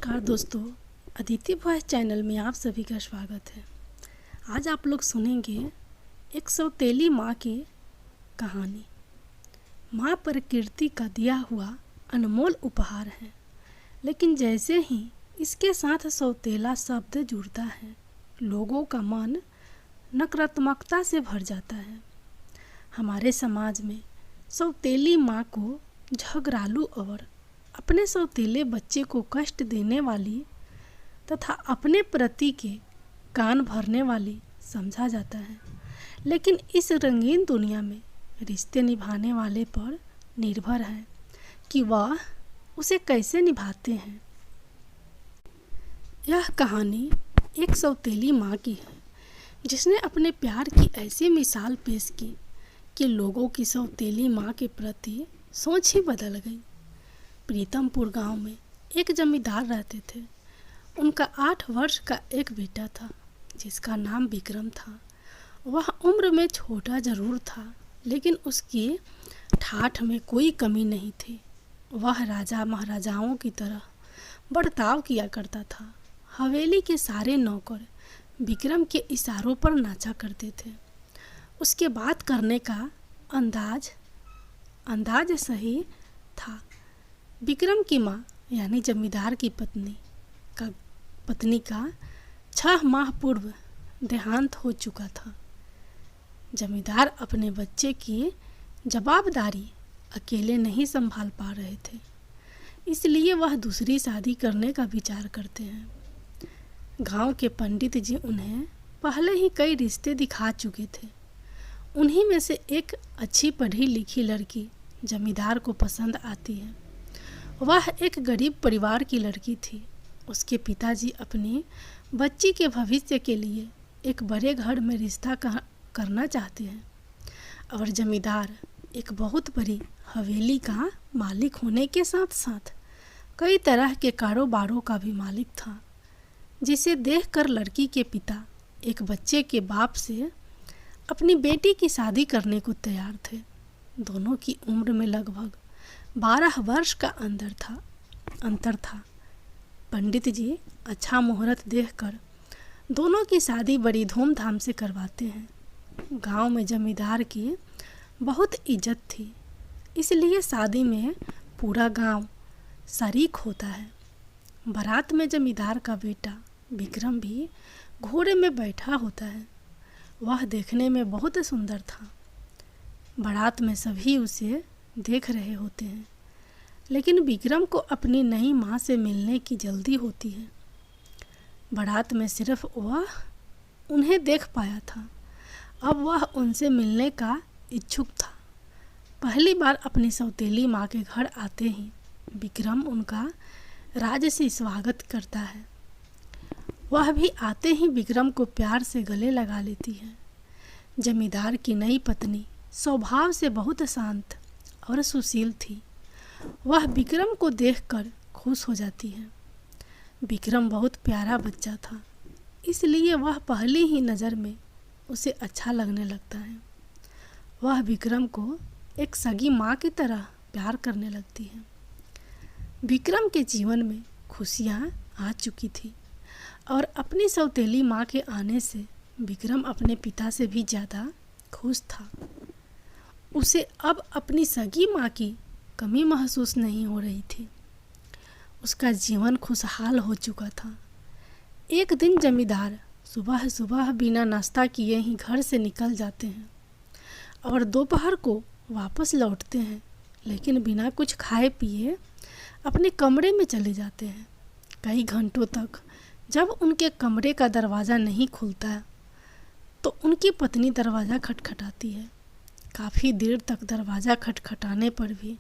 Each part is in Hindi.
नमस्कार दोस्तों, अदिति वॉइस चैनल में आप सभी का स्वागत है। आज आप लोग सुनेंगे एक सौतेली माँ की कहानी। माँ प्रकृति का दिया हुआ अनमोल उपहार है, लेकिन जैसे ही इसके साथ सौतेला शब्द जुड़ता है, लोगों का मन नकारात्मकता से भर जाता है। हमारे समाज में सौतेली माँ को झगड़ालू और अपने सौतेले बच्चे को कष्ट देने वाली तथा अपने प्रति के कान भरने वाली समझा जाता है। लेकिन इस रंगीन दुनिया में रिश्ते निभाने वाले पर निर्भर है कि वह उसे कैसे निभाते हैं। यह कहानी एक सौतेली माँ की है, जिसने अपने प्यार की ऐसी मिसाल पेश की कि लोगों की सौतेली माँ के प्रति सोच ही बदल गई। प्रीतमपुर गांव में एक जमींदार रहते थे। उनका 8 वर्ष का एक बेटा था, जिसका नाम विक्रम था। वह उम्र में छोटा जरूर था, लेकिन उसकी ठाठ में कोई कमी नहीं थी। वह राजा महाराजाओं की तरह बर्ताव किया करता था। हवेली के सारे नौकर विक्रम के इशारों पर नाचा करते थे। उसके बात करने का अंदाज सही था। विक्रम की माँ यानी जमींदार की पत्नी का 6 माह पूर्व देहांत हो चुका था। जमींदार अपने बच्चे की जवाबदारी अकेले नहीं संभाल पा रहे थे, इसलिए वह दूसरी शादी करने का विचार करते हैं। गांव के पंडित जी उन्हें पहले ही कई रिश्ते दिखा चुके थे। उन्हीं में से एक अच्छी पढ़ी लिखी लड़की जमींदार को पसंद आती है। वह एक गरीब परिवार की लड़की थी। उसके पिताजी अपनी बच्ची के भविष्य के लिए एक बड़े घर में रिश्ता करना चाहते हैं, और जमींदार एक बहुत बड़ी हवेली का मालिक होने के साथ साथ कई तरह के कारोबारों का भी मालिक था, जिसे देखकर लड़की के पिता एक बच्चे के बाप से अपनी बेटी की शादी करने को तैयार थे। दोनों की उम्र में लगभग 12 वर्ष का अंतर था। पंडित जी अच्छा मुहूर्त देखकर दोनों की शादी बड़ी धूमधाम से करवाते हैं। गांव में जमींदार की बहुत इज्जत थी, इसलिए शादी में पूरा गांव शरीक होता है। बारात में जमींदार का बेटा विक्रम भी घोड़े में बैठा होता है। वह देखने में बहुत सुंदर था। बारात में सभी उसे देख रहे होते हैं, लेकिन विक्रम को अपनी नई माँ से मिलने की जल्दी होती है। बारात में सिर्फ वह उन्हें देख पाया था। अब वह उनसे मिलने का इच्छुक था। पहली बार अपनी सौतेली माँ के घर आते ही विक्रम उनका राजसी स्वागत करता है। वह भी आते ही विक्रम को प्यार से गले लगा लेती है। जमींदार की नई पत्नी स्वभाव से बहुत शांत और सुशील थी। वह विक्रम को देखकर खुश हो जाती है। विक्रम बहुत प्यारा बच्चा था, इसलिए वह पहली ही नज़र में उसे अच्छा लगने लगता है। वह विक्रम को एक सगी माँ की तरह प्यार करने लगती है। विक्रम के जीवन में खुशियाँ आ चुकी थी, और अपनी सौतेली माँ के आने से विक्रम अपने पिता से भी ज़्यादा खुश था। उसे अब अपनी सगी माँ की कमी महसूस नहीं हो रही थी। उसका जीवन खुशहाल हो चुका था। एक दिन जमींदार सुबह सुबह बिना नाश्ता किए ही घर से निकल जाते हैं और दोपहर को वापस लौटते हैं, लेकिन बिना कुछ खाए पिए अपने कमरे में चले जाते हैं। कई घंटों तक जब उनके कमरे का दरवाज़ा नहीं खुलता तो उनकी पत्नी दरवाज़ा खटखटाती है। काफ़ी देर तक दरवाज़ा खटखटाने पर भी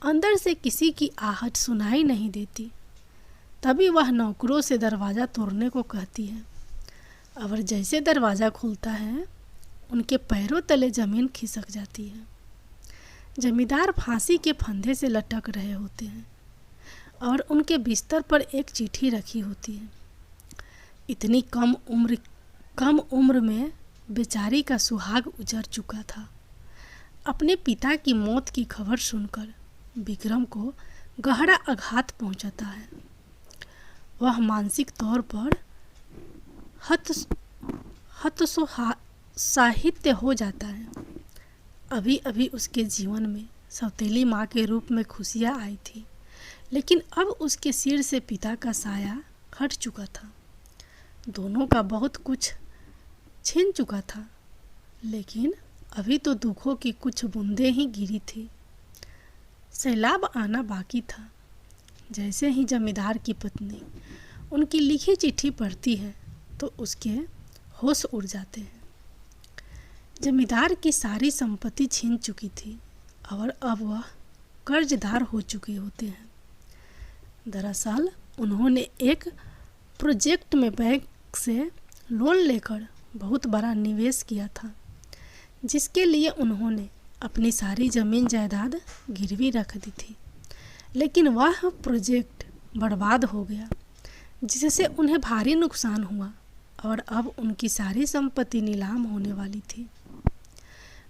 अंदर से किसी की आहट सुनाई नहीं देती। तभी वह नौकरों से दरवाज़ा तोड़ने को कहती है, और जैसे दरवाज़ा खुलता है उनके पैरों तले ज़मीन खिसक जाती है। जमींदार फांसी के फंदे से लटक रहे होते हैं और उनके बिस्तर पर एक चिट्ठी रखी होती है। इतनी कम उम्र में बेचारी का सुहाग उजड़ चुका था। अपने पिता की मौत की खबर सुनकर विक्रम को गहरा आघात पहुंचता है। वह मानसिक तौर पर हतोत्साहित हो जाता है। अभी अभी उसके जीवन में सौतेली माँ के रूप में खुशियाँ आई थी, लेकिन अब उसके सिर से पिता का साया हट चुका था। दोनों का बहुत कुछ छिन चुका था, लेकिन अभी तो दुखों की कुछ बूंदें ही गिरी थी। सैलाब आना बाकी था। जैसे ही जमींदार की पत्नी उनकी लिखी चिट्ठी पढ़ती है तो उसके होश उड़ जाते हैं। जमींदार की सारी संपत्ति छीन चुकी थी और अब वह कर्जदार हो चुके होते हैं। दरअसल उन्होंने एक प्रोजेक्ट में बैंक से लोन लेकर बहुत बड़ा निवेश किया था, जिसके लिए उन्होंने अपनी सारी ज़मीन जायदाद गिरवी रख दी थी। लेकिन वह प्रोजेक्ट बर्बाद हो गया, जिससे उन्हें भारी नुकसान हुआ और अब उनकी सारी संपत्ति नीलाम होने वाली थी।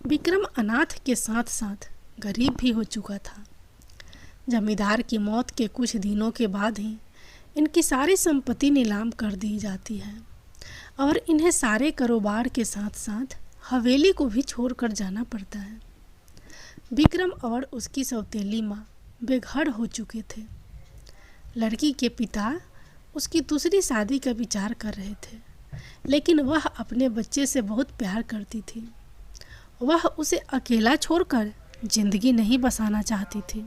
विक्रम अनाथ के साथ साथ गरीब भी हो चुका था। जमींदार की मौत के कुछ दिनों के बाद ही इनकी सारी संपत्ति नीलाम कर दी जाती है और इन्हें सारे कारोबार के साथ साथ हवेली को भी छोड़कर जाना पड़ता है। विक्रम और उसकी सौतेली माँ बेघर हो चुके थे। लड़की के पिता उसकी दूसरी शादी का विचार कर रहे थे, लेकिन वह अपने बच्चे से बहुत प्यार करती थी। वह उसे अकेला छोड़कर जिंदगी नहीं बसाना चाहती थी,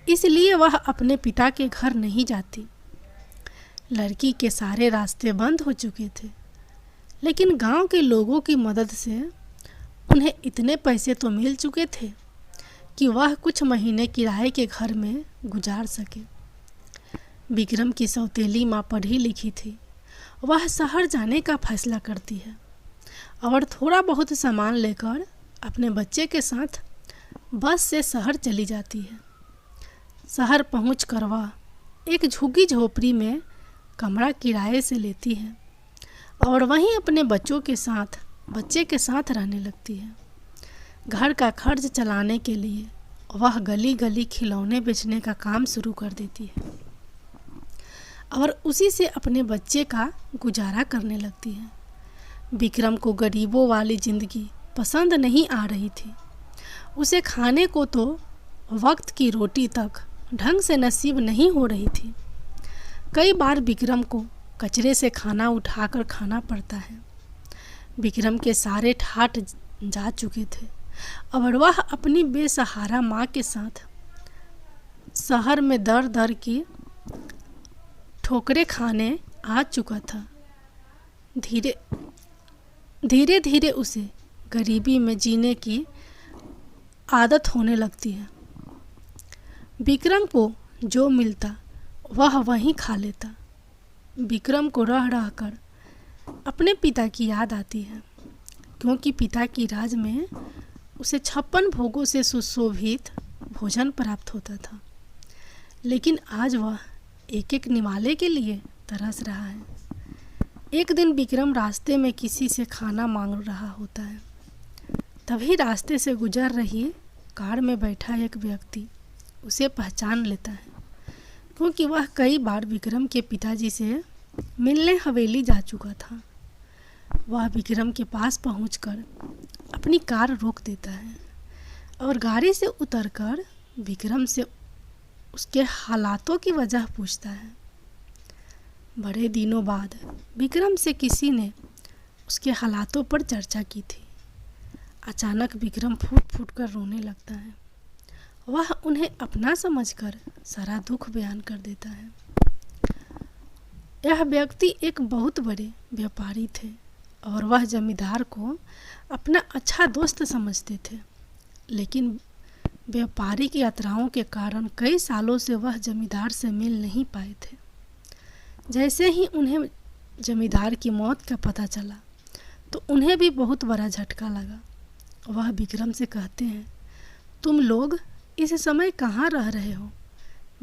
इसलिए वह अपने पिता के घर नहीं जाती। लड़की के सारे रास्ते बंद हो चुके थे, लेकिन गांव के लोगों की मदद से उन्हें इतने पैसे तो मिल चुके थे कि वह कुछ महीने किराए के घर में गुजार सके। विक्रम की सौतेली माँ पढ़ी लिखी थी। वह शहर जाने का फैसला करती है और थोड़ा बहुत सामान लेकर अपने बच्चे के साथ बस से शहर चली जाती है। शहर पहुंचकर वह एक झुग्गी झोपड़ी में कमरा किराए से लेती है और वहीं अपने बच्चे के साथ रहने लगती है। घर का खर्च चलाने के लिए वह गली गली खिलौने बेचने का काम शुरू कर देती है और उसी से अपने बच्चे का गुजारा करने लगती है। विक्रम को गरीबों वाली ज़िंदगी पसंद नहीं आ रही थी। उसे खाने को तो वक्त की रोटी तक ढंग से नसीब नहीं हो रही थी। कई बार विक्रम को कचरे से खाना उठाकर खाना पड़ता है। विक्रम के सारे ठाठ जा चुके थे और वह अपनी बेसहारा माँ के साथ शहर में दर दर की ठोकरें खाने आ चुका था। धीरे धीरे उसे गरीबी में जीने की आदत होने लगती है। विक्रम को जो मिलता वह वहीं खा लेता। विक्रम को रह रह कर अपने पिता की याद आती है, क्योंकि पिता की राज में उसे 56 भोगों से सुशोभित भोजन प्राप्त होता था। लेकिन आज वह एक एक निवाले के लिए तरस रहा है। एक दिन विक्रम रास्ते में किसी से खाना मांग रहा होता है। तभी रास्ते से गुजर रही कार में बैठा एक व्यक्ति उसे पहचान लेता है, क्योंकि वह कई बार विक्रम के पिताजी से मिलने हवेली जा चुका था। वह विक्रम के पास पहुंचकर अपनी कार रोक देता है और गाड़ी से उतरकर विक्रम से उसके हालातों की वजह पूछता है। बड़े दिनों बाद विक्रम से किसी ने उसके हालातों पर चर्चा की थी। अचानक विक्रम फूट फूट कर रोने लगता है। वह उन्हें अपना समझकर सारा दुख बयान कर देता है। यह व्यक्ति एक बहुत बड़े व्यापारी थे और वह जमींदार को अपना अच्छा दोस्त समझते थे, लेकिन व्यापारिक यात्राओं के कारण कई सालों से वह जमींदार से मिल नहीं पाए थे। जैसे ही उन्हें जमींदार की मौत का पता चला तो उन्हें भी बहुत बड़ा झटका लगा। वह विक्रम से कहते हैं, तुम लोग इस समय कहाँ रह रहे हो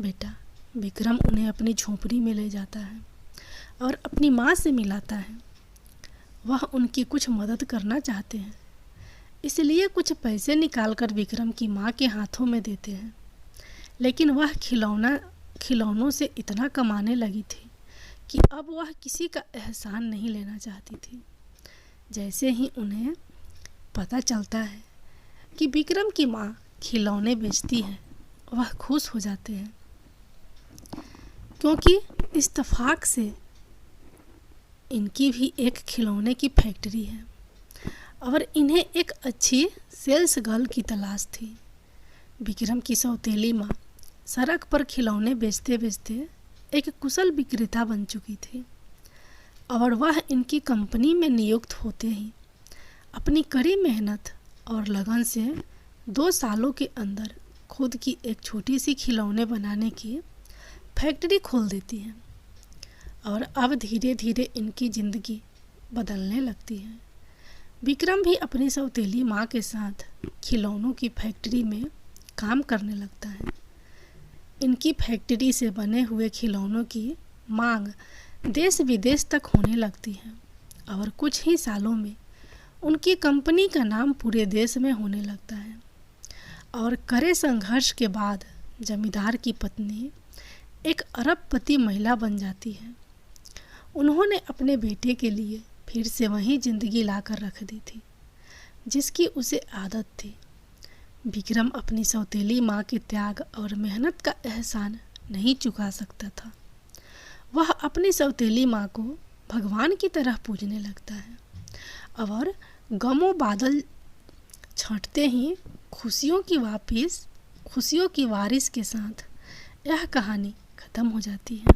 बेटा? विक्रम उन्हें अपनी झोपड़ी में ले जाता है और अपनी माँ से मिलाता है। वह उनकी कुछ मदद करना चाहते हैं, इसलिए कुछ पैसे निकालकर विक्रम की माँ के हाथों में देते हैं, लेकिन वह खिलौनों से इतना कमाने लगी थी कि अब वह किसी का एहसान नहीं लेना चाहती थी। जैसे ही उन्हें पता चलता है कि विक्रम की माँ खिलौने बेचती है, वह खुश हो जाते हैं, क्योंकि इत्तेफाक से इनकी भी एक खिलौने की फैक्ट्री है और इन्हें एक अच्छी सेल्स गर्ल की तलाश थी। विक्रम की सौतेली माँ सड़क पर खिलौने बेचते बेचते एक कुशल विक्रेता बन चुकी थी और वह इनकी कंपनी में नियुक्त होते ही अपनी कड़ी मेहनत और लगन से 2 सालों के अंदर खुद की एक छोटी सी खिलौने बनाने की फैक्ट्री खोल देती है और अब धीरे धीरे इनकी ज़िंदगी बदलने लगती है। विक्रम भी अपनी सौतेली माँ के साथ खिलौनों की फैक्ट्री में काम करने लगता है। इनकी फैक्ट्री से बने हुए खिलौनों की मांग देश विदेश तक होने लगती है और कुछ ही सालों में उनकी कंपनी का नाम पूरे देश में होने लगता है। और कड़े संघर्ष के बाद जमींदार की पत्नी एक अरबपति महिला बन जाती है। उन्होंने अपने बेटे के लिए फिर से वही जिंदगी लाकर रख दी थी जिसकी उसे आदत थी। विक्रम अपनी सौतेली माँ के त्याग और मेहनत का एहसान नहीं चुका सकता था। वह अपनी सौतेली माँ को भगवान की तरह पूजने लगता है और गमों बादल छंटते ही खुशियों की बारिश के साथ यह कहानी खत्म हो जाती है।